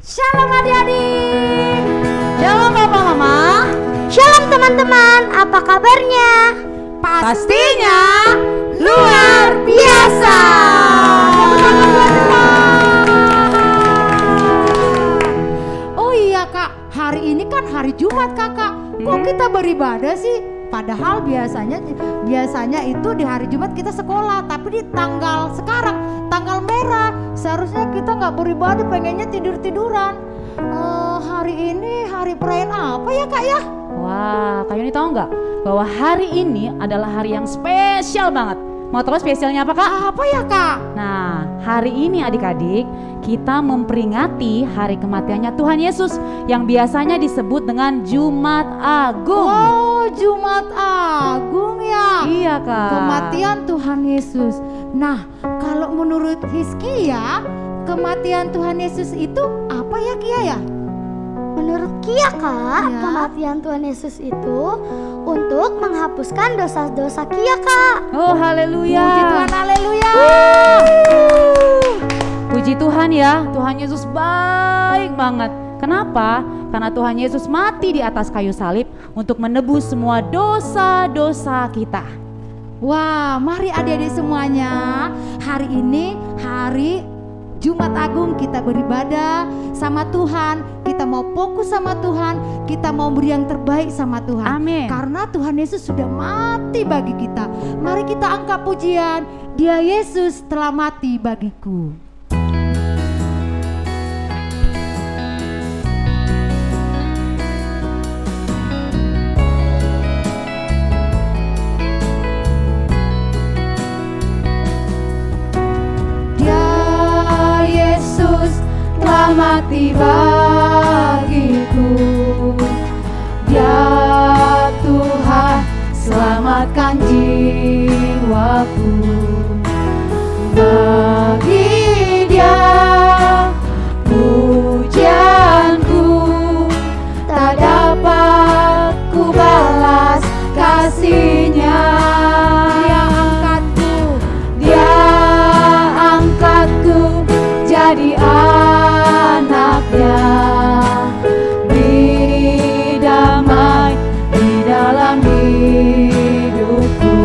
Shalom adik-adik. Shalom Bapak Mama. Shalom teman-teman, apa kabarnya? Pastinya luar biasa. Oh iya Kak, hari ini kan hari Jumat Kakak. Kok kita beribadah sih? Padahal biasanya itu di hari Jumat kita sekolah, tapi di tanggal sekarang tanggal merah. Seharusnya kita nggak beribadah, pengennya tiduran. Hari ini hari perayaan apa ya Kak ya? Wah, Kak Yuni tahu nggak bahwa hari ini adalah hari yang spesial banget. Mau tahu spesialnya apa Kak? Apa ya Kak? Nah, hari ini adik-adik kita memperingati hari kematiannya Tuhan Yesus yang biasanya disebut dengan Jumat Agung. Oh, Jumat Agung ya. Iya Kak. Kematian Tuhan Yesus. Nah, kalau menurut Hizkia, kematian Tuhan Yesus itu apa ya Kia ya? Menurut Kia Kak, Ya. kematian Tuhan Yesus itu untuk menghapuskan dosa-dosa Kia Kak. Oh haleluya. Puji Tuhan, haleluya. Puji Tuhan ya, Tuhan Yesus baik banget. Kenapa? Karena Tuhan Yesus mati di atas kayu salib untuk menebus semua dosa-dosa kita. Wah, mari adik-adik semuanya, hari ini hari Jumat Agung kita beribadah sama Tuhan. Kita mau fokus sama Tuhan, kita mau beri yang terbaik sama Tuhan. Amin. Karena Tuhan Yesus sudah mati bagi kita. Mari kita angkat pujian, Dia Yesus telah mati bagiku. Mati bagiku, Dia Tuhan selamatkan jiwaku. Bagi Dia pujianku tak dapat ku balas kasih-Nya. Dia angkatku jadi anaknya, beri damai di dalam hidupku.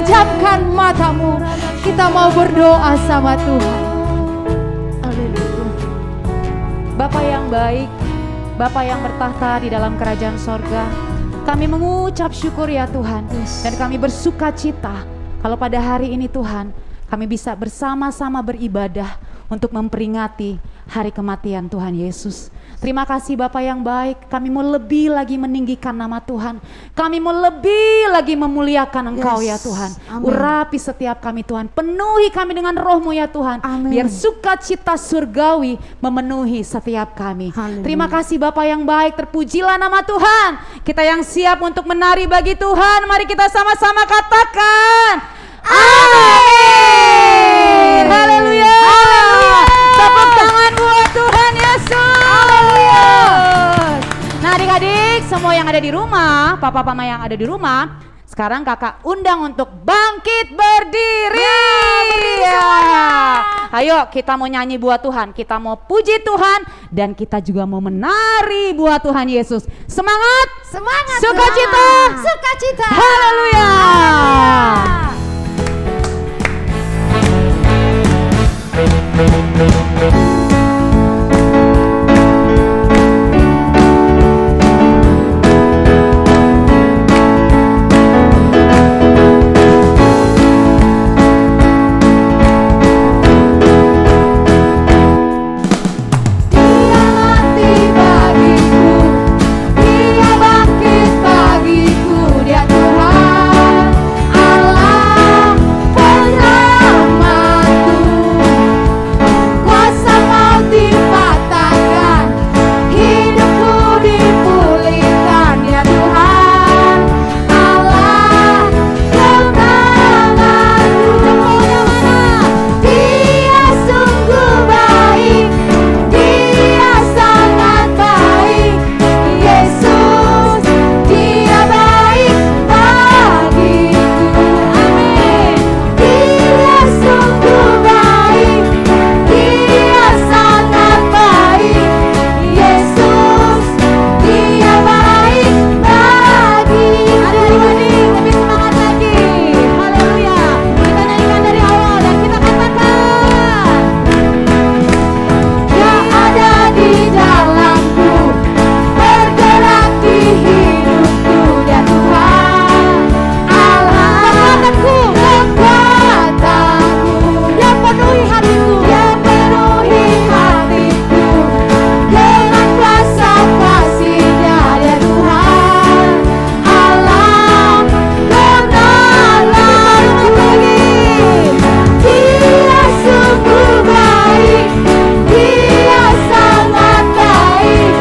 pejamkan matamu. Kita mau berdoa sama Tuhan. Bapa yang baik, Bapa yang bertahta di dalam kerajaan sorga, kami mengucap syukur ya Tuhan. Dan kami bersuka cita kalau pada hari ini Tuhan, kami bisa bersama-sama beribadah untuk memperingati hari kematian Tuhan Yesus. Terima kasih Bapa yang baik, kami mau lebih lagi meninggikan nama Tuhan. Kami mau lebih lagi memuliakan Engkau ya Tuhan. Amin. Urapi setiap kami Tuhan, penuhi kami dengan roh-Mu ya Tuhan. Amin. Biar sukacita surgawi memenuhi setiap kami. Haleluya. Terima kasih Bapa yang baik, terpujilah nama Tuhan. Kita yang siap untuk menari bagi Tuhan, mari kita sama-sama katakan amin. Haleluya. Tepuk tangan buat Tuhan Yesus. Haleluya. Nah adik-adik semua yang ada di rumah, papa-mama yang ada di rumah, sekarang kakak undang untuk bangkit berdiri. Ayo kita mau nyanyi buat Tuhan, kita mau puji Tuhan, dan kita juga mau menari buat Tuhan Yesus. Semangat, Semangat, sukacita, sukacita. haleluya. Dia mati bagiku, Dia bangkit bagiku, Dia Tuhan Allah penyelamatku. Kuasa maut dipatahkan, hidupku dipulihkan, Dia Tuhan Allah kemenanganku. Dia sungguh baik, Dia sangat baik, Yesus, Dia baik bagiku. Amin. Dia sungguh baik, Dia sangat baik, Yesus, Dia baik bagiku. Adik-adik lebih semangat lagi. Haleluya. Kita nyanyikan dari awal dan kita katakan, Dia ada di dalamku, bergerak di hidupku, Dia Tuhan Allah kekuatanku, yang penuhi hatiku, dengan kuasa kasih-Nya, Dia Tuhan Allah kenalanku. Dia sungguh baik, Dia sangat baik,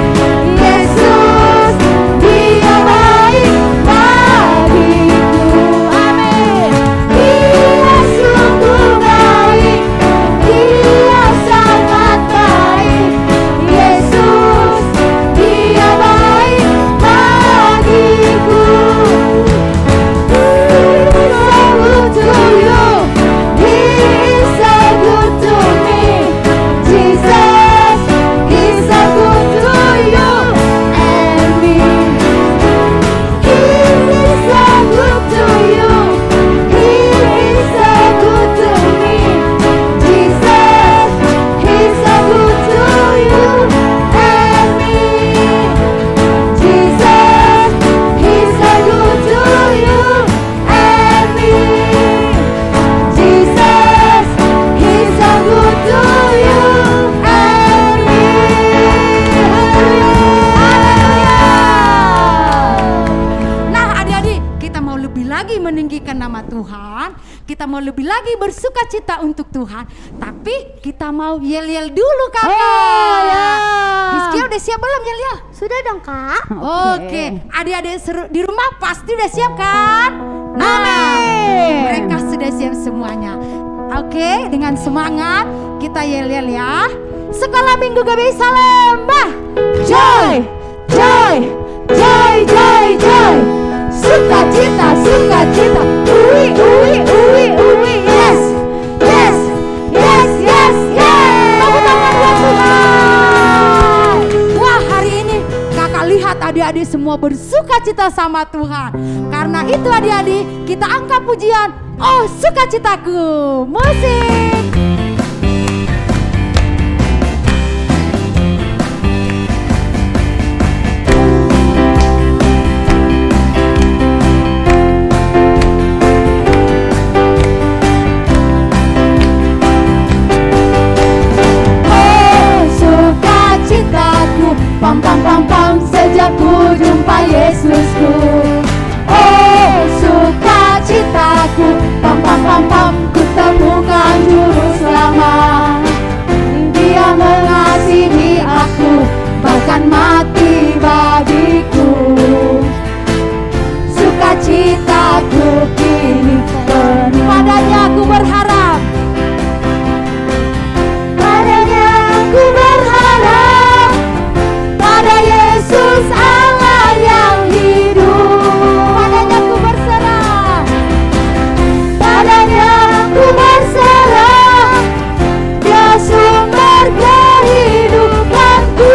Yesus, Dia baik bagiku. Amin. Dia sungguh baik, Dia sangat baik, Yesus, Dia baik bagiku. He's so good to you, He's so good to me, Jesus, He's so good to you and me. He's so good to you, He's so good to me, Jesus, He's so good to you and me. Jesus, He's so good to you and me. Jesus, He's so good to you and me. Haleluya. Nah adik-adik, kita mau lebih lagi meninggikan nama Tuhan. Kita mau lebih lagi bersuka cita untuk Tuhan. Tapi kita mau yel-yel dulu kakak. Oh, ya. Hizkia udah siap belum yel-yel? Sudah dong Kak. Oke, adik-adik di rumah pasti udah siap kan? Amin. Mereka sudah siap semuanya. Oke, dengan semangat kita yel-yel ya. Sekolah Minggu GBI Salemba. Joy, joy, joy, joy, joy. Sukacita, sukacita. Uwi, uwi, uwi, uwi. Yes, yes, yes, yes, yes. Tepuk tangan buat Tuhan. Wah, hari ini kakak lihat adik-adik semua bersuka cita sama Tuhan. Karena itu adik-adik, kita angkat pujian Oh sukacitaku. Musik. Pam pam pam pam sejak ku jumpa Yesusku. Oh sukacitaku, pam pam pam pam ku temukan Juru Selamat. Dia mengasihi aku, bahkan mati bagiku. Sukacitaku kini penuh. Padanya aku berharap, padanya aku berharap, pada Yesus Allah yang hidup. Padanya ku berserah, padanya ku berserah. Dia sumber kehidupanku.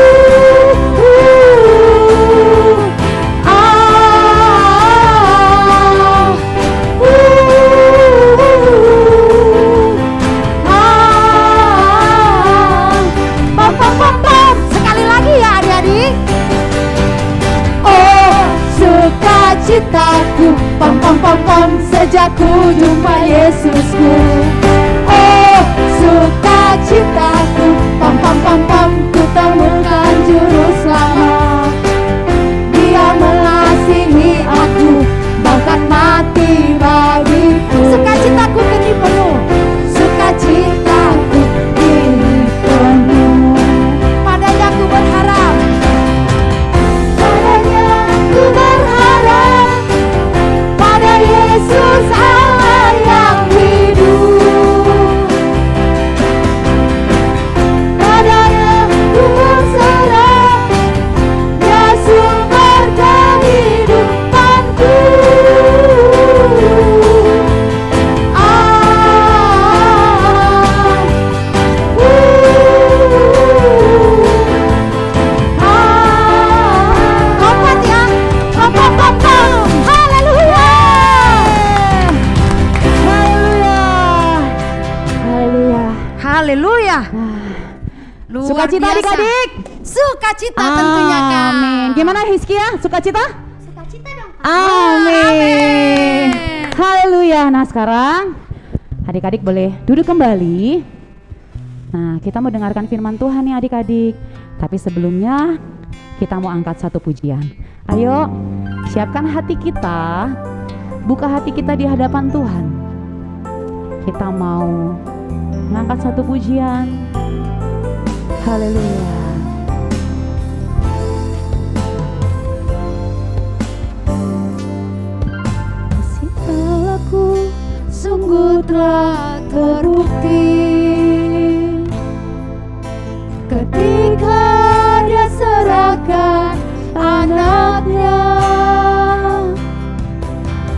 Sekali lagi ya adik-adik. Oh sukacitaku, pam pam pam pam sejak ku jumpa Yesusku. Oh sukacitaku, pam pam pam pam ku temukan Juru Selamat. Dia mengasihi aku, bahkan mati bagiku. Sukacitaku kini penuh, sukacitaku kini penuh. Padanya ku berharap, padanya ku berharap, pada Yesus Allah yang hidup. Padanya ku berserah, Dia sumber kehidupanku. Kompat ya, kompat kompat. Haleluya, haleluya, haleluya, Haleluya. Luar Sukacita biasa. adik-adik. Sukacita tentunya Kak. Amin. Gimana Hizkia? Sukacita? Sukacita dong. Amin. Haleluya. Nah sekarang adik-adik boleh duduk kembali. Nah kita mau dengarkan firman Tuhan nih adik-adik. Tapi sebelumnya kita mau angkat satu pujian. Ayo siapkan hati kita. Buka hati kita di hadapan Tuhan. Kita mau mengangkat satu pujian. Haleluya. Kasih Allahku sungguh telah terbukti ketika Dia serahkan anaknya.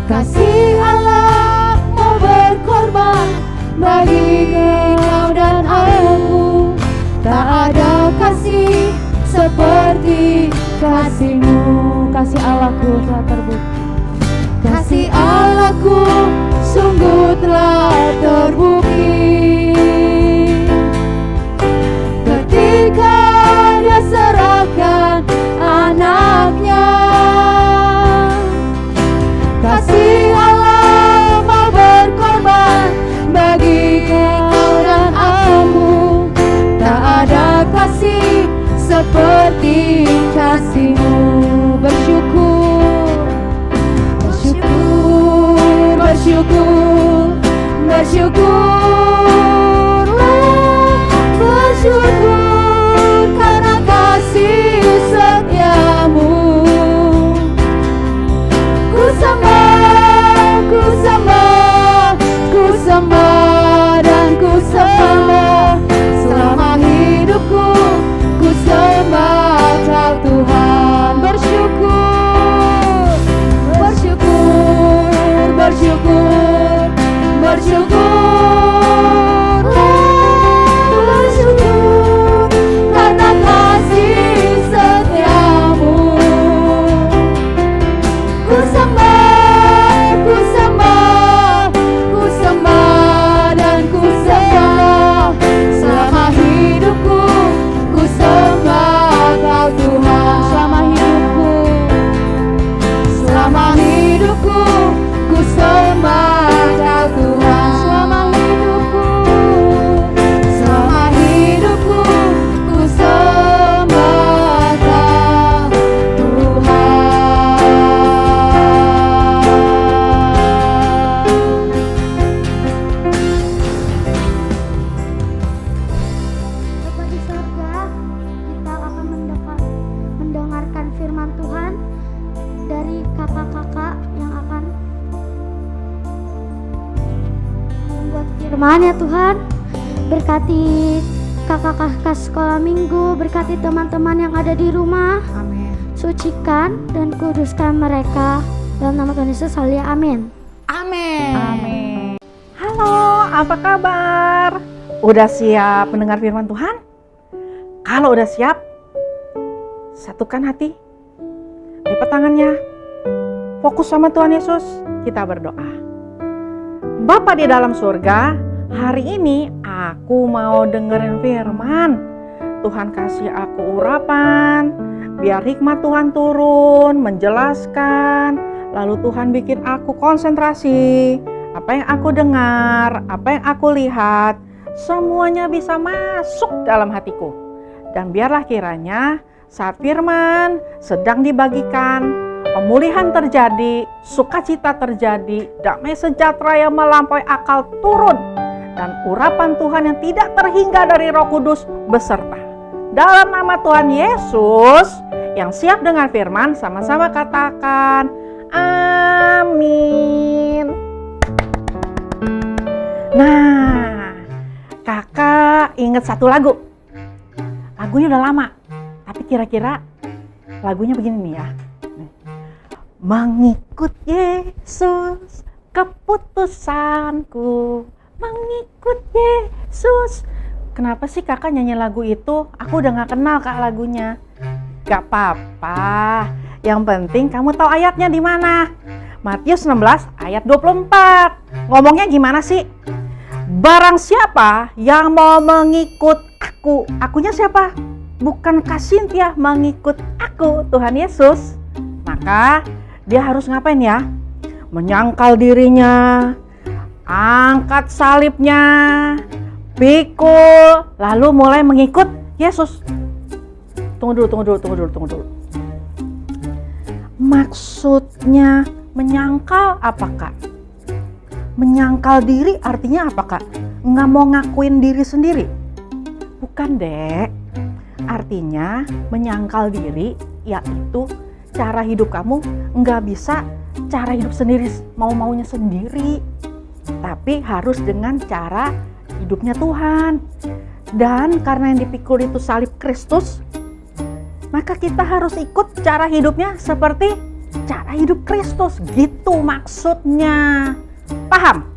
Kasih Allah mau berkorban bagi kau dan aku. Tak ada kasih seperti kasih-Mu. Kasih Allahku telah terbukti. Kasih Allahku sungguh telah terbukti ketika Dia serahkan anaknya. Kasih Allah mau berkorban bagi kau dan aku. Tak ada kasih seperti kasih-Mu. Bersyukur, bersyukur, bersyukur, bersyukurlah, bersyukur karena kasih setia-Mu. Ku sembah, ku sembah, ku sembah dan ku sembah selama hidupku. Ku sembah Kau Tuhan. teman-teman ya Tuhan. Berkati kakak-kakak sekolah minggu, berkati teman-teman yang ada di rumah. Amin. Sucikan dan kuduskan mereka. Dalam nama Tuhan Yesus, haleluya, amin. Amin. Amin. Halo, apa kabar? Udah siap mendengar firman Tuhan? Kalau udah siap, satukan hati, lipat tangannya, fokus sama Tuhan Yesus, kita berdoa. Bapa di dalam surga, hari ini aku mau dengerin firman. Tuhan kasih aku urapan, biar hikmat Tuhan turun, menjelaskan. Lalu Tuhan bikin aku konsentrasi. Apa yang aku dengar, apa yang aku lihat, semuanya bisa masuk dalam hatiku. Dan biarlah kiranya saat firman sedang dibagikan, pemulihan terjadi, sukacita terjadi, damai sejahtera yang melampaui akal turun, dan urapan Tuhan yang tidak terhingga dari Roh Kudus beserta. Dalam nama Tuhan Yesus yang siap dengan firman, sama-sama katakan amin. Nah, kakak inget satu lagu. Lagunya udah lama, tapi kira-kira lagunya begini nih ya. Mengikut Yesus, keputusanku. Mengikut Yesus. Kenapa sih kakak nyanyi lagu itu? Aku udah gak kenal kak lagunya. Gak apa-apa. Yang penting kamu tahu ayatnya di mana. Matius 16 ayat 24. Ngomongnya gimana sih? Barang siapa yang mau mengikut aku. Akunya siapa? Bukan Kak Cynthia, mengikut aku, Tuhan Yesus. Maka dia harus ngapain ya? Menyangkal dirinya, angkat salibnya, pikul, lalu mulai mengikut Yesus. Tunggu dulu. Maksudnya menyangkal apa kak? Menyangkal diri artinya apa kak? Nggak mau ngakuin diri sendiri? Bukan dek. Artinya menyangkal diri yaitu cara hidup kamu nggak bisa cara hidup sendiri, mau-maunya sendiri. Tapi harus dengan cara hidupnya Tuhan. Dan karena yang dipikul itu salib Kristus, maka kita harus ikut cara hidupnya seperti cara hidup Kristus. Gitu maksudnya. Paham?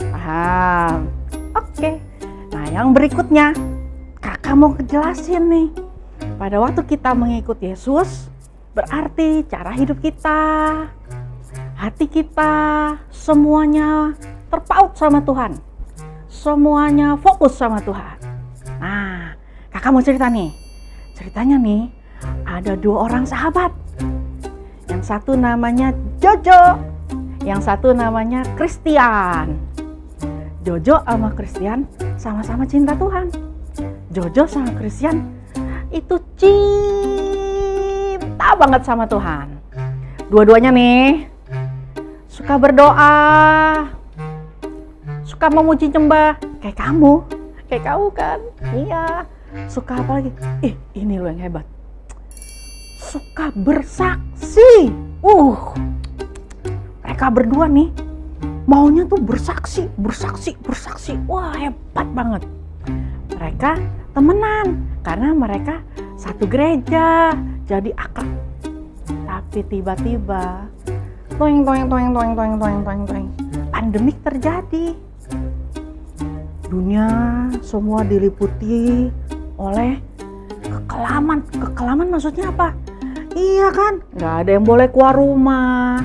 Paham. Oke. Nah yang berikutnya, kakak mau ngejelasin nih. Pada waktu kita mengikut Yesus, berarti cara hidup kita, hati kita, semuanya terpaut sama Tuhan. Semuanya fokus sama Tuhan. Nah, kakak mau cerita nih. Ceritanya nih, ada 2 orang sahabat. Yang satu namanya Jojo, yang satu namanya Christian. Jojo sama Christian sama-sama cinta Tuhan. Jojo sama Christian itu cinta banget sama Tuhan. Dua-duanya nih suka berdoa, suka memuji nyembah kayak kamu kan? Iya. Suka apa lagi? Ini loh yang hebat. Suka bersaksi. Mereka berdua nih maunya tuh bersaksi. Wah, hebat banget. Mereka temenan karena mereka satu gereja, jadi akrab. Tapi tiba-tiba toeng, pandemik terjadi. Dunia semua diliputi oleh kekelaman. Kekelaman maksudnya apa? Iya kan, nggak ada yang boleh keluar rumah,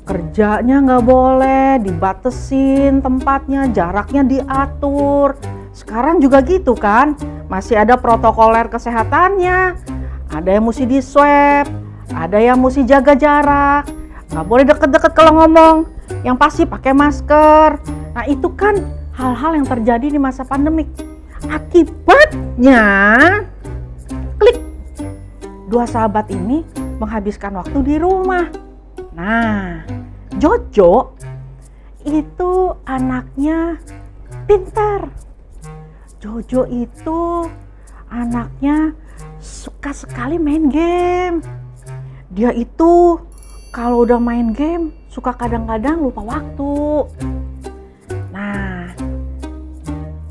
kerjanya nggak boleh, dibatesin tempatnya, jaraknya diatur. Sekarang juga gitu kan, masih ada protokoler kesehatannya. Ada yang mesti di swab, ada yang mesti jaga jarak, nggak boleh deket-deket kalau ngomong, yang pasti pakai masker. Nah itu kan hal-hal yang terjadi di masa pandemik. Akibatnya, klik, 2 sahabat ini menghabiskan waktu di rumah. Nah, Jojo itu anaknya pintar. Jojo itu anaknya suka sekali main game. Dia itu kalau udah main game suka kadang-kadang lupa waktu. Nah,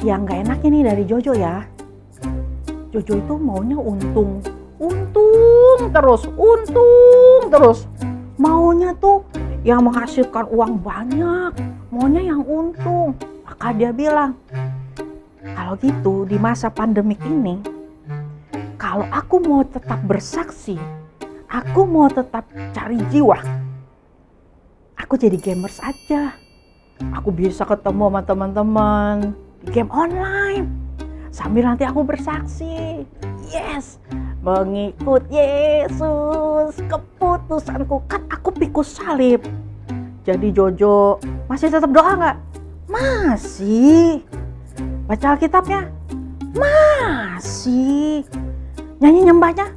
Yang gak enaknya nih dari Jojo ya, Jojo itu maunya untung terus. Maunya tuh yang menghasilkan uang banyak, maunya yang untung. Maka dia bilang, kalau gitu di masa pandemik ini, kalau aku mau tetap bersaksi, aku mau tetap cari jiwa, aku jadi gamers aja. Aku bisa ketemu sama teman-teman di game online sambil nanti aku bersaksi. Yes, mengikut Yesus keputusanku. Kan aku pikul salib. Jadi Jojo masih tetap doa nggak? Masih. Baca Alkitabnya? Masih. Nyanyi nyembahnya?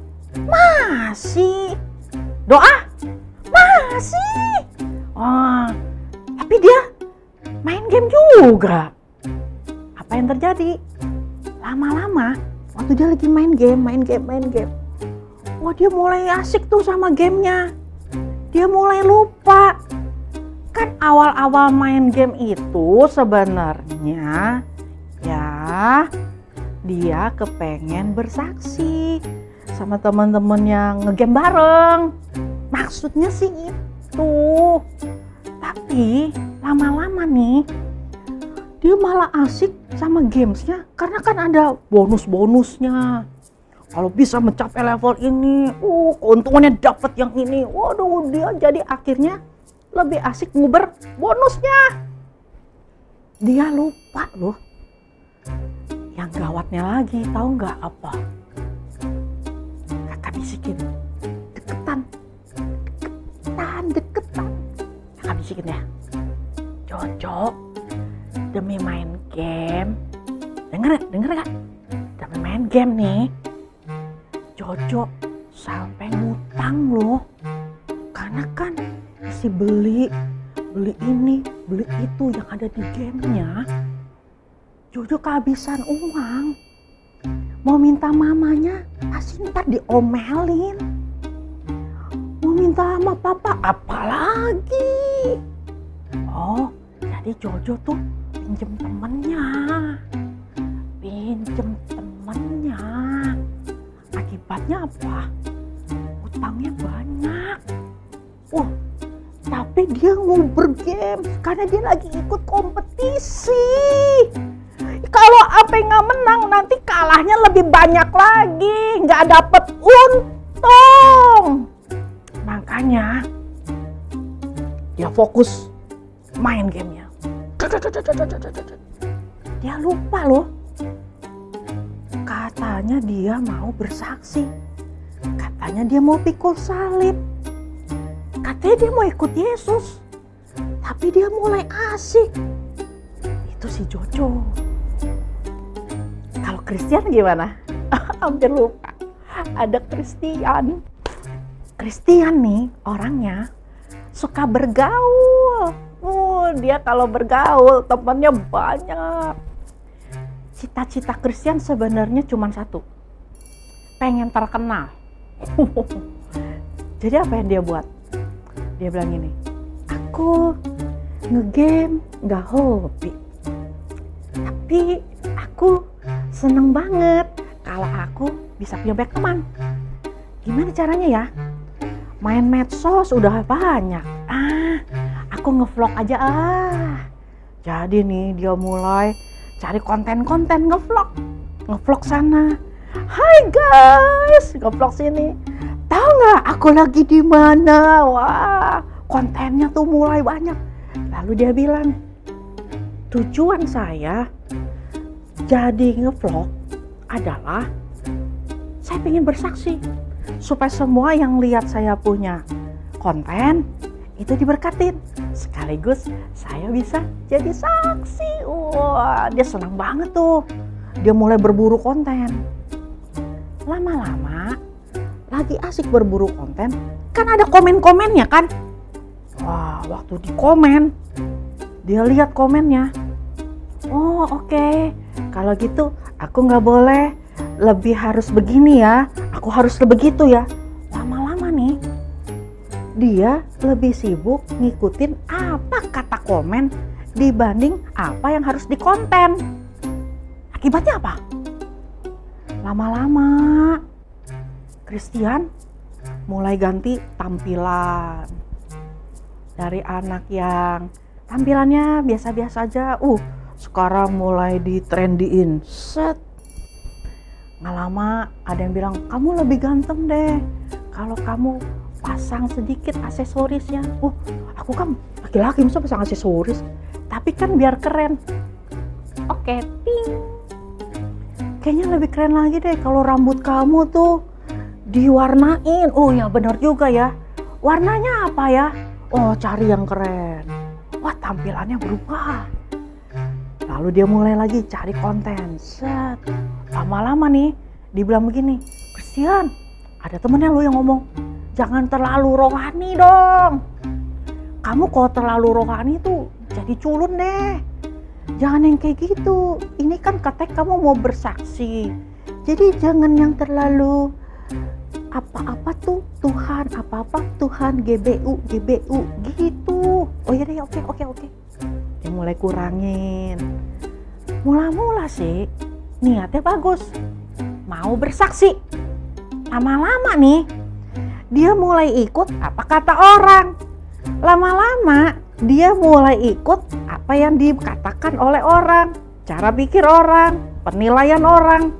Masih. Doa? Masih. Oh, tapi dia main game juga. Apa yang terjadi? Lama-lama waktu dia lagi main game. Wah, dia mulai asik tuh sama gamenya. Dia mulai lupa. Kan awal-awal main game itu sebenarnya ya dia kepengen bersaksi sama teman-teman yang ngegame bareng. Maksudnya sih itu. Tapi lama-lama nih dia malah asik sama gamesnya karena kan ada bonus-bonusnya. Kalau bisa mencapai level ini, keuntungannya dapat yang ini. Waduh, dia jadi akhirnya lebih asik nguber bonusnya. Dia lupa loh. Yang gawatnya lagi, tahu nggak apa? Kakak bisikin, deketan. Kakak bisikin ya, Jojo, demi main game, denger gak? Demi main game nih, Jojo sampai ngutang loh. Karena kan mesti beli ini, beli itu yang ada di gamenya. Jojo kehabisan uang. Mau minta mamanya, pasti ntar diomelin. Mau minta sama papa, apalagi. Oh, jadi Jojo tuh pinjem temennya. Akibatnya apa? Utangnya banyak. Tapi dia nguber game karena dia lagi ikut kompetisi. Kalau apa nggak menang, nanti kalahnya lebih banyak lagi, nggak dapet untung. Makanya dia fokus main gamenya. Dia lupa loh. Katanya dia mau bersaksi. Katanya dia mau pikul salib. Katanya dia mau ikut Yesus. Tapi dia mulai asik. Itu si Jojo. Kalau Christian gimana? Hampir lupa. Ada Christian. Christian nih orangnya suka bergaul. Dia kalau bergaul temannya banyak. Cita-cita Christian sebenarnya cuma satu. Pengen terkenal. Jadi apa yang dia buat? Dia bilang gini, aku ngegame gak hobi. Tapi aku seneng banget kalau aku bisa punya banyak teman. Gimana caranya ya? Main medsos udah banyak. Aku ngevlog aja Jadi nih dia mulai cari konten-konten ngevlog sana. Hai guys, ngevlog sini. Tahu nggak aku lagi di mana? Wah, kontennya tuh mulai banyak. Lalu dia bilang, tujuan saya jadi ngevlog adalah saya pengen bersaksi supaya semua yang lihat saya punya konten itu diberkatin. Sekaligus saya bisa jadi saksi. Wah, dia senang banget tuh. Dia mulai berburu konten. Lama-lama lagi asik berburu konten, kan ada komen-komennya kan. Wah, waktu di komen, dia lihat komennya. Oh, oke. Kalau gitu aku nggak boleh lebih harus begini ya. Aku harus begitu ya. Lama-lama nih, dia lebih sibuk ngikutin apa kata komen dibanding apa yang harus dikonten. Akibatnya apa? Lama-lama Christian mulai ganti tampilan. Dari anak yang tampilannya biasa-biasa aja, sekarang mulai ditrendiin. Set. Nggak lama ada yang bilang, kamu lebih ganteng deh kalau kamu pasang sedikit aksesorisnya. Aku kan laki-laki, masa pasang aksesoris? Tapi kan biar keren. Oke, ting. Kayaknya lebih keren lagi deh kalau rambut kamu tuh diwarnain. Oh ya benar juga ya. Warnanya apa ya? Oh, cari yang keren. Wah, tampilannya berubah. Lalu dia mulai lagi cari konten. Set. Lama-lama nih, dibilang begini, Christian, ada temennya lo yang ngomong, jangan terlalu rohani dong. Kamu kalau terlalu rohani tuh jadi culun deh. Jangan yang kayak gitu. Ini kan katanya kamu mau bersaksi. Jadi jangan yang terlalu apa-apa tuh Tuhan, apa-apa Tuhan, GBU gitu. Oh iya deh, oke. Dia mulai kurangin. Mula-mula sih niatnya bagus, mau bersaksi. Lama-lama nih dia mulai ikut apa kata orang. Lama-lama dia mulai ikut apa yang dikatakan oleh orang, cara pikir orang, penilaian orang.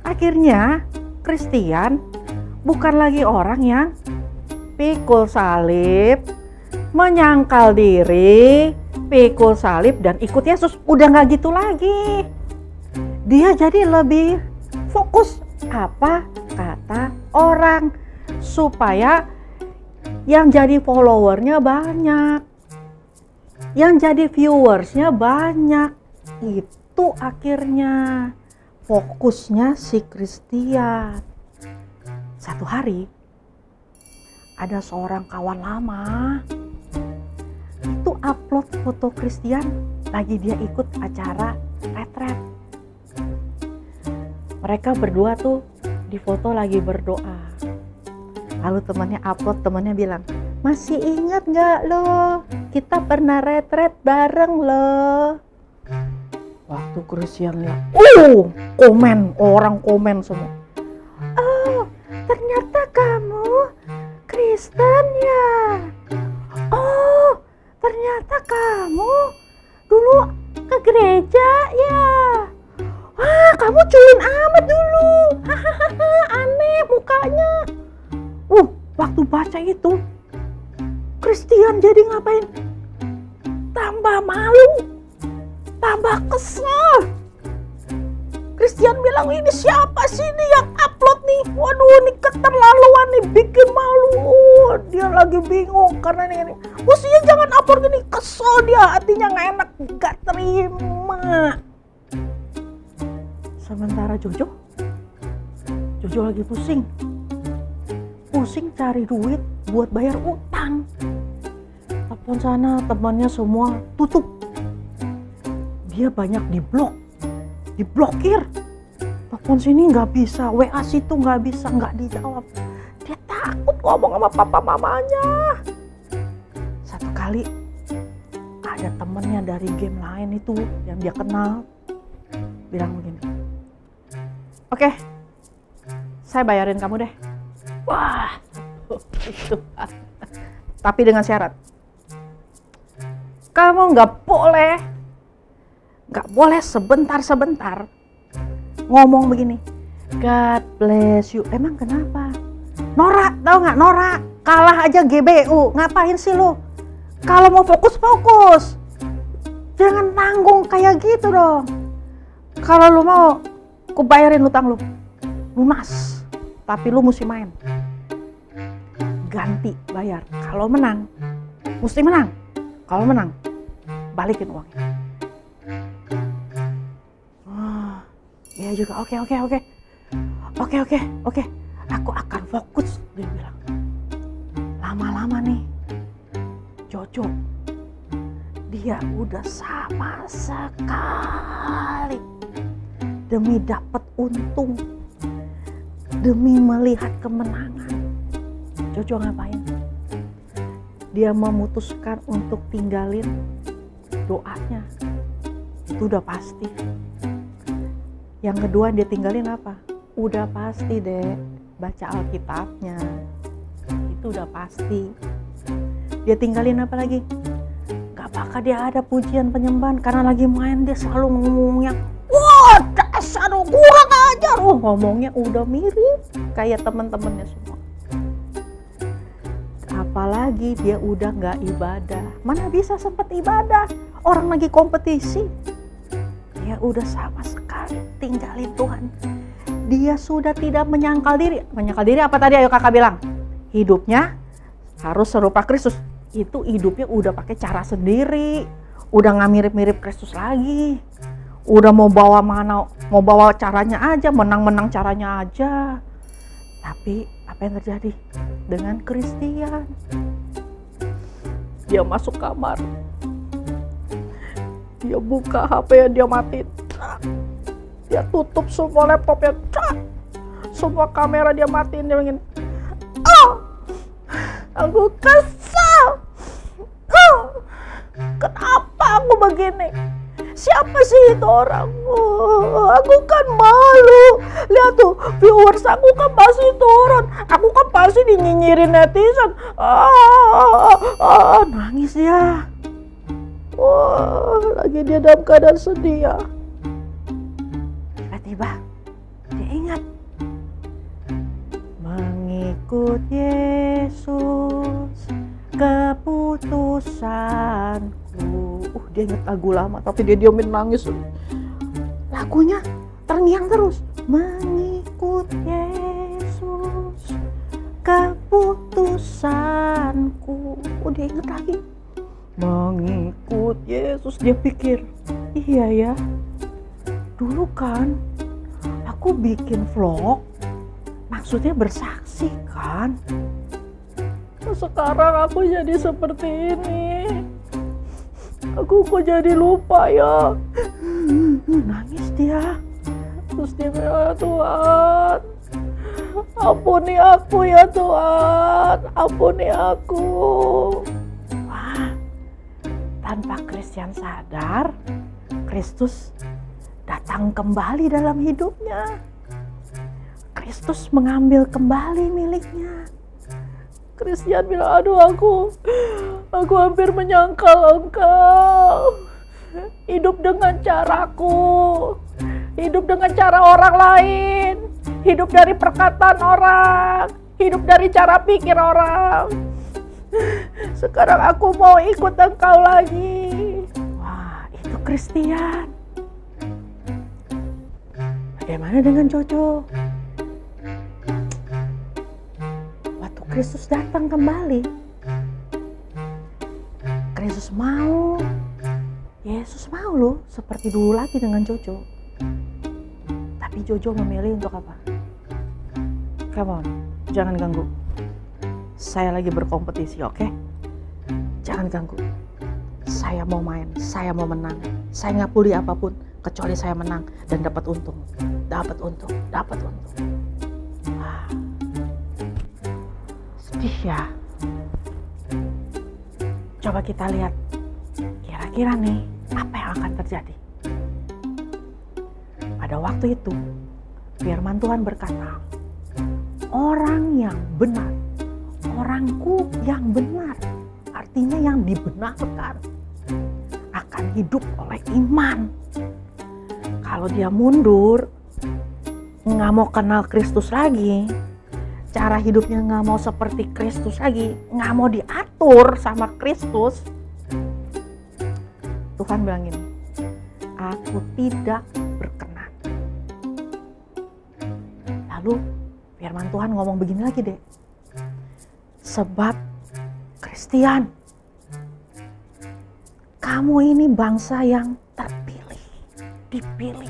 Akhirnya Christian bukan lagi orang yang pikul salib, menyangkal diri, pikul salib dan ikut Yesus. Udah gak gitu lagi. Dia jadi lebih fokus apa kata orang supaya yang jadi followernya banyak, yang jadi viewersnya banyak. Itu akhirnya fokusnya si Christian. Satu hari ada seorang kawan lama itu upload foto Christian lagi dia ikut acara retret. Mereka berdua tuh di foto lagi berdoa. Lalu temannya upload, temannya bilang, masih ingat gak lo? Kita pernah retret bareng lo. Waktu Christian lihat, orang komen semua. Oh, ternyata kamu Kristen ya? Oh, ternyata kamu dulu ke gereja ya? Wah, kamu culun amat dulu. Hahaha, aneh mukanya. Waktu baca itu, Christian jadi ngapain? Tambah malu, tambah kesel. Christian bilang, ini siapa sih ini yang upload nih? Waduh, ini keterlaluan nih, bikin malu. Dia lagi bingung karena ini. Mestinya jangan upload gini, kesel dia, hatinya nggak enak, nggak terima. Sementara Jojo lagi pusing cari duit buat bayar utang. Telepon sana, temannya semua tutup. Dia banyak diblokir. Telepon sini nggak bisa, WA situ nggak bisa, nggak dijawab. Dia takut ngomong sama papa mamanya. Satu kali ada temennya dari game lain itu yang dia kenal bilang begini, oke, saya bayarin kamu deh. Wah, itu. Tapi dengan syarat, kamu nggak boleh sebentar ngomong begini, God bless you. Emang kenapa? Norak, tau nggak? Norak, kalah aja GBU. Ngapain sih lo? Kalau mau fokus, jangan tanggung kayak gitu dong. Kalau lo mau, aku bayarin utang lo, lunas. Tapi lu mesti main, ganti bayar. Kalau menang, mesti menang. Kalau menang, balikin uangnya. Iya juga, oke. Aku akan fokus, dia bilang. Lama-lama nih, Jojo, dia udah sama sekali demi dapat untung, demi melihat kemenangan. Jojo ngapain? Dia memutuskan untuk tinggalin doanya. Itu udah pasti. Yang kedua dia tinggalin apa? Udah pasti deh baca Alkitabnya. Itu udah pasti. Dia tinggalin apa lagi? Gak bakal dia ada pujian penyembahan, karena lagi main dia selalu ngomongnya, wah dasar kurang ajar. Ngomongnya udah mirip kayak teman-temannya semua. Apalagi dia udah gak ibadah. Mana bisa sempat ibadah? Orang lagi kompetisi. Dia udah sama sekali tinggalin Tuhan. Dia sudah tidak menyangkal diri. Menyangkal diri apa tadi? Ayo kakak bilang. Hidupnya harus serupa Kristus. Itu hidupnya udah pakai cara sendiri. Udah gak mirip-mirip Kristus lagi. Udah mau bawa mana, mau bawa caranya aja, menang-menang caranya aja. Tapi apa yang terjadi dengan Kristian? Dia masuk kamar. Dia buka HP-nya, dia matiin. Dia tutup semua laptopnya. Semua kamera dia matiin. Dia ingin, aku kesal. Kenapa aku begini? Siapa sih itu orang? Aku kan malu. Lihat tuh, viewers aku kan pasti turun. Aku kan pasti dinyinyirin netizen. Nangis dia. Wah, lagi dia dalam keadaan sedih ya. Tiba-tiba dia ingat, mengikut Yesus keputusanku. Dia ingat lagu lama tapi dia diemin nangis. Lagunya terngiang terus. Mengikut Yesus keputusanku. Dia ingat lagi. Mengikut Yesus. Dia pikir, iya ya, dulu kan aku bikin vlog maksudnya bersaksi kan. Sekarang aku jadi seperti ini. Aku kok jadi lupa ya. Nangis dia. Terus dia bilang, ya Tuhan, ampuni aku ya Tuhan, ampuni aku. Wah, tanpa Kristian sadar, Kristus datang kembali dalam hidupnya. Kristus mengambil kembali miliknya. Kristian bilang, aduh aku hampir menyangkal Engkau. Hidup dengan caraku, hidup dengan cara orang lain, hidup dari perkataan orang, hidup dari cara pikir orang. Sekarang aku mau ikut Engkau lagi. Wah, itu Kristian. Bagaimana dengan Jojo? Waktu Kristus datang kembali, Kristus mau, Yesus mau loh seperti dulu lagi dengan Jojo. Tapi Jojo memilih untuk apa? Come on, jangan ganggu. Saya lagi berkompetisi, oke? Jangan ganggu. Saya mau main, saya mau menang. Saya nggak peduli apapun kecuali saya menang dan dapat untung. Dapat untung, dapat untung. Ah. Sedih ya. Coba kita lihat, kira-kira nih apa yang akan terjadi. Pada waktu itu, firman Tuhan berkata, orang yang benar, orangku yang benar, artinya yang dibenarkan, akan hidup oleh iman. Kalau dia mundur, nggak mau kenal Kristus lagi, cara hidupnya nggak mau seperti Kristus lagi, nggak mau diatur sama Kristus, Tuhan bilang gini, aku tidak berkenan. Lalu firman Tuhan ngomong begini lagi deh, sebab Kristian, kamu ini bangsa yang terpilih, dipilih,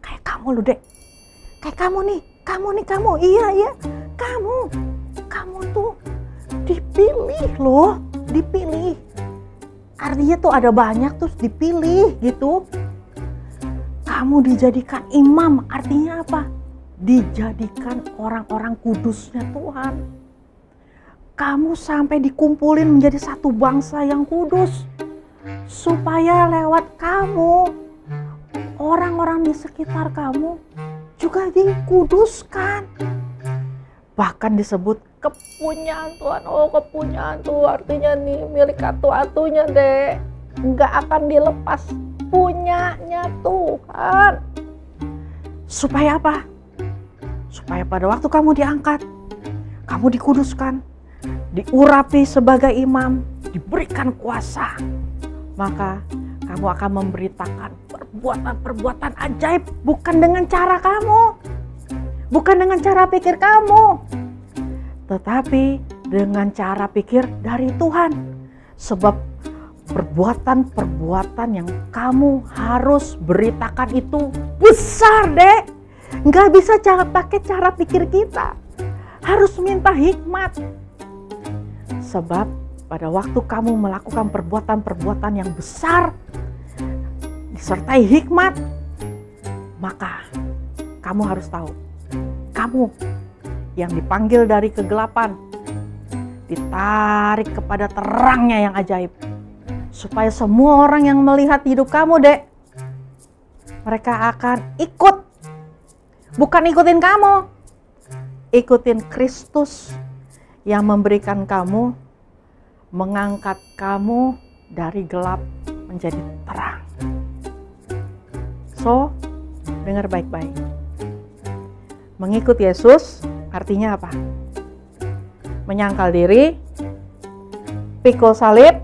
kayak kamu loh dek, kayak kamu nih, iya, kamu tuh dipilih loh, dipilih. Artinya tuh ada banyak tuh dipilih gitu. Kamu dijadikan imam, artinya apa? Dijadikan orang-orang kudusnya Tuhan. Kamu sampai dikumpulin menjadi satu bangsa yang kudus. Supaya lewat kamu, orang-orang di sekitar kamu juga dikuduskan. Bahkan disebut kepunyaan Tuhan. Oh, kepunyaan Tuhan artinya nih milik atu-atunya, Dek. Nggak akan dilepas, punyanya Tuhan. Supaya apa? Supaya pada waktu kamu diangkat, kamu dikuduskan, diurapi sebagai imam, diberikan kuasa, maka kamu akan memberitakan perbuatan-perbuatan ajaib, bukan dengan cara kamu, bukan dengan cara pikir kamu, tetapi dengan cara pikir dari Tuhan. Sebab perbuatan-perbuatan yang kamu harus beritakan itu besar, Dek. Nggak bisa pakai cara pikir kita, harus minta hikmat. Sebab pada waktu kamu melakukan perbuatan-perbuatan yang besar disertai hikmat, maka kamu harus tahu, kamu yang dipanggil dari kegelapan ditarik kepada terangnya yang ajaib. Supaya semua orang yang melihat hidup kamu, Dek, mereka akan ikut. Bukan ikutin kamu, ikutin Kristus yang memberikan kamu, mengangkat kamu dari gelap menjadi terang. So, dengar baik-baik. Mengikut Yesus artinya apa? Menyangkal diri, pikul salib,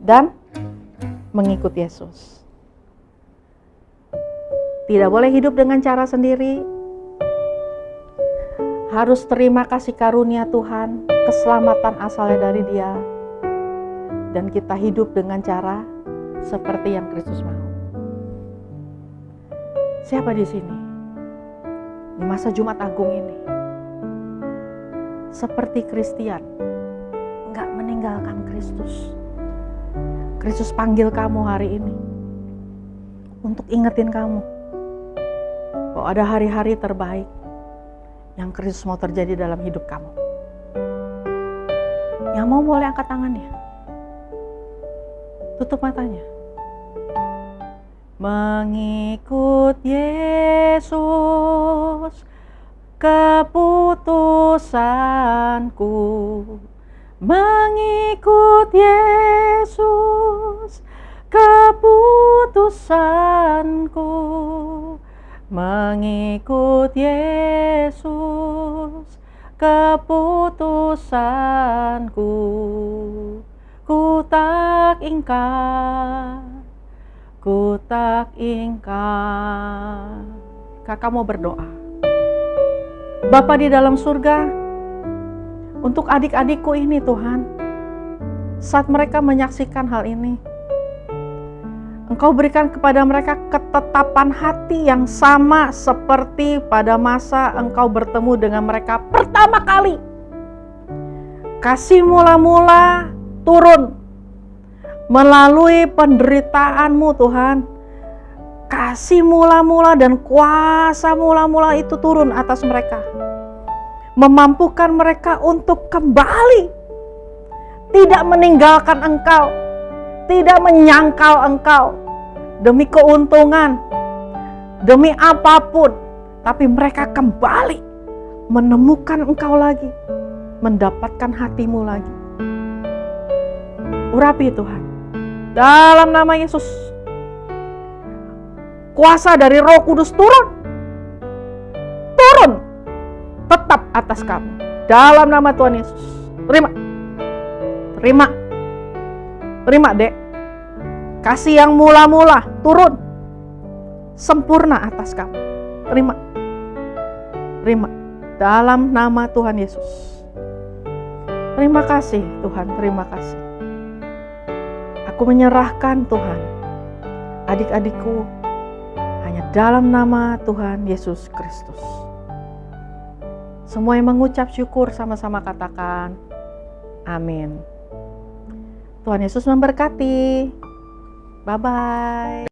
dan mengikut Yesus. Tidak boleh hidup dengan cara sendiri. Harus terima kasih karunia Tuhan, keselamatan asalnya dari Dia. Dan kita hidup dengan cara seperti yang Kristus mau. Siapa di sini? Di masa Jumat Agung ini. Seperti Kristian, enggak meninggalkan Kristus. Kristus panggil kamu hari ini untuk ingetin kamu bahwa ada hari-hari terbaik yang Kristus mau terjadi dalam hidup kamu. Yang mau boleh angkat tangannya, tutup matanya. Mengikut Yesus keputusanku, mengikut Yesus keputusanku, mengikut Yesus keputusanku. Ku tak ingkar, ku tak ingkar. Kakak mau berdoa. Bapa di dalam surga, untuk adik-adikku ini Tuhan, saat mereka menyaksikan hal ini, Engkau berikan kepada mereka ketetapan hati yang sama seperti pada masa Engkau bertemu dengan mereka pertama kali. Kasih mula-mula turun melalui penderitaan-Mu Tuhan. Kasih mula-mula dan kuasa mula-mula itu turun atas mereka. Memampukan mereka untuk kembali. Tidak meninggalkan Engkau. Tidak menyangkal Engkau demi keuntungan, demi apapun, tapi mereka kembali menemukan Engkau lagi, mendapatkan hati-Mu lagi. Urapi Tuhan, dalam nama Yesus, kuasa dari Roh Kudus turun tetap atas kamu, dalam nama Tuhan Yesus. Terima Dek, kasih yang mula-mula turun sempurna atas kamu. Terima dalam nama Tuhan Yesus. Terima kasih Tuhan, terima kasih. Aku menyerahkan Tuhan adik-adikku hanya dalam nama Tuhan Yesus Kristus. Semua yang mengucap syukur sama-sama katakan amin. Tuhan Yesus memberkati. Bye-bye.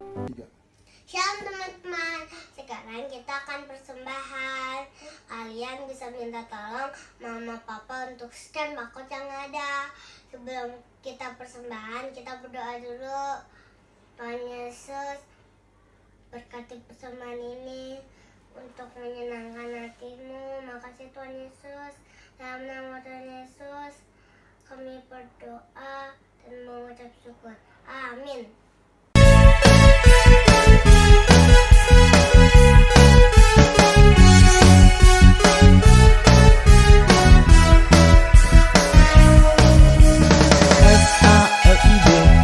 Shalom teman-teman, sekarang kita akan persembahan. Kalian bisa minta tolong mama papa untuk scan barcode yang ada. Sebelum kita persembahan, kita berdoa dulu. Tuhan Yesus, berkati persembahan ini untuk menyenangkan hatimu. Makasih Tuhan Yesus. Dalam nama Tuhan Yesus kami berdoa dan mengucap syukur. Amin.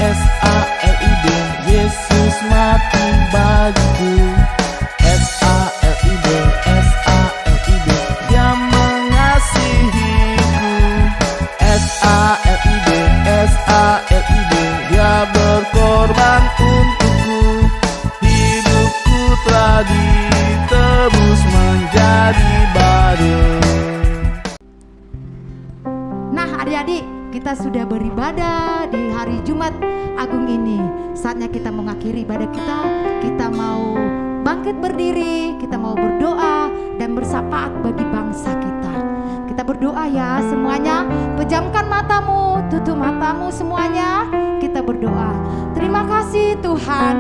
S-A-L-I-D, Yesus mati bagiku. S-A-L-I-D, Dia mengasihiku. S-A-L-I-D, Dia berkorban untukku. Hidupku telah ditebus menjadi baru. Nah adik-adik, kita sudah beribadah di hari Jumat Agung ini. Saatnya kita mengakhiri ibadah kita. Kita mau bangkit berdiri, kita mau berdoa dan bersapaat bagi bangsa kita. Kita berdoa ya semuanya. Pejamkan matamu, tutup matamu semuanya. Kita berdoa. Terima kasih Tuhan,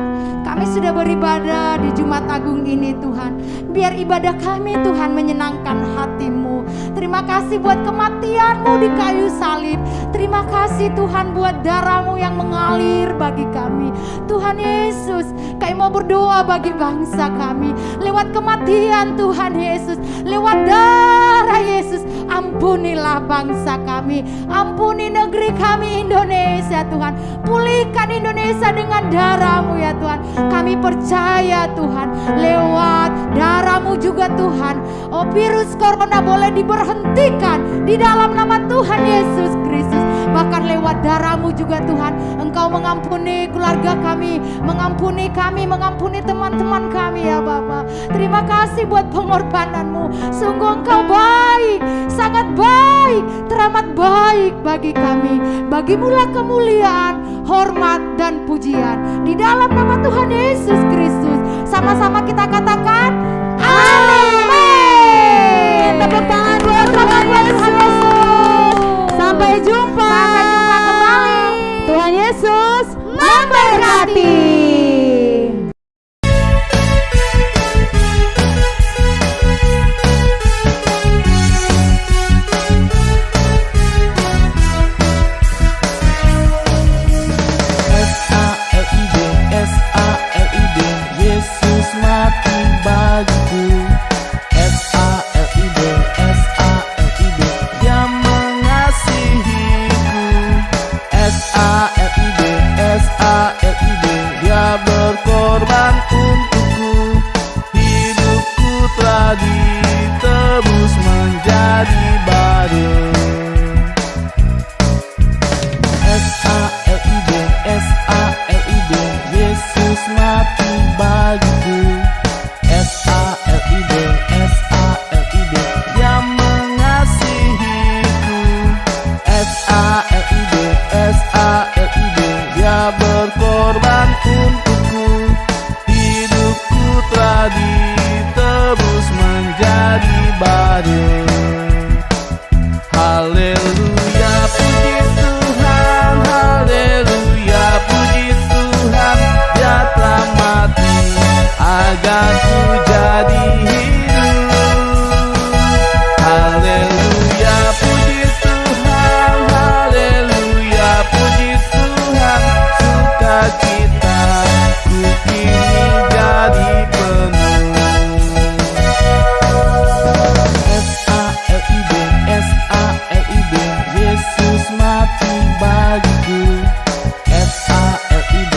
kami sudah beribadah di Jumat Agung ini Tuhan. Biar ibadah kami Tuhan menyenangkan hati-Mu. Terima kasih buat kematian-Mu di kayu salib. Terima kasih Tuhan buat darah-Mu yang mengalir bagi kami. Tuhan Yesus, kami mau berdoa bagi bangsa kami. Lewat kematian Tuhan Yesus, lewat darah Yesus, ampunilah bangsa kami. Ampuni negeri kami Indonesia Tuhan. Pulihkan Indonesia dengan darah-Mu ya Tuhan. Kami percaya Tuhan, lewat darah-Mu juga Tuhan, oh virus corona boleh diberhentikan di dalam nama Tuhan Yesus Kristus. Bahkan lewat darah-Mu juga Tuhan, Engkau mengampuni keluarga kami, mengampuni teman-teman kami ya Bapa. Terima kasih buat pengorbanan-Mu. Sungguh Engkau baik, sangat baik, teramat baik bagi kami. Bagimulah kemuliaan, hormat dan pujian di dalam nama Tuhan Yesus Kristus. Sama-sama kita katakan amin. Tepuk tangan buat Tuhan Yesus. Sampai jumpa kembali. Tuhan Yesus memberkati. S-A-L-I-D, Yesus mati bagiku. S-A-L-I-D, Dia mengasihiku. S-A-L-I-D, Dia berkorban untukku. Hidupku telah ditebus menjadi baru. S-A-L-I-D, Yesus mati bagiku. S-A-L-I-D, Dia mengasihiku. S-A-L-I-D, Dia berkorban untukku. Hidupku telah ditebus menjadi baru. Haleluya, puji Tuhan, haleluya, puji Tuhan. Dia telah mati agar ku jadi hidup. Haleluya, puji Tuhan, haleluya, puji Tuhan. Sukacita ku kini jadi penuh. S-A-L-I-D, Yesus mati bagiku. S-A-L-I-D,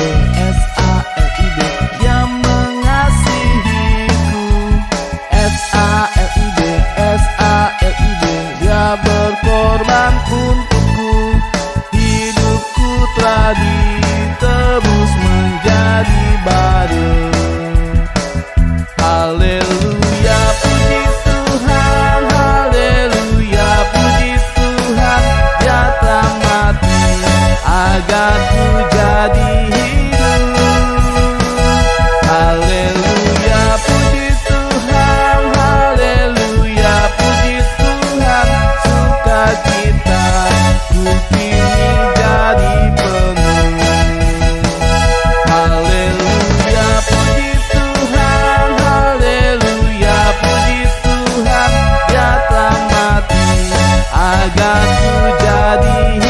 Dia mengasihiku. S-A-L-I-D, Dia berkorban untukku. Hidupku telah ditebus menjadi baru. Haleluya, puji Tuhan, haleluya, puji Tuhan. Dia telah mati agar ku jadi hidup. Haleluya, puji Tuhan, haleluya, puji Tuhan. Sukacita ku kini jadi penuh. Haleluya, puji Tuhan. agar ku jadi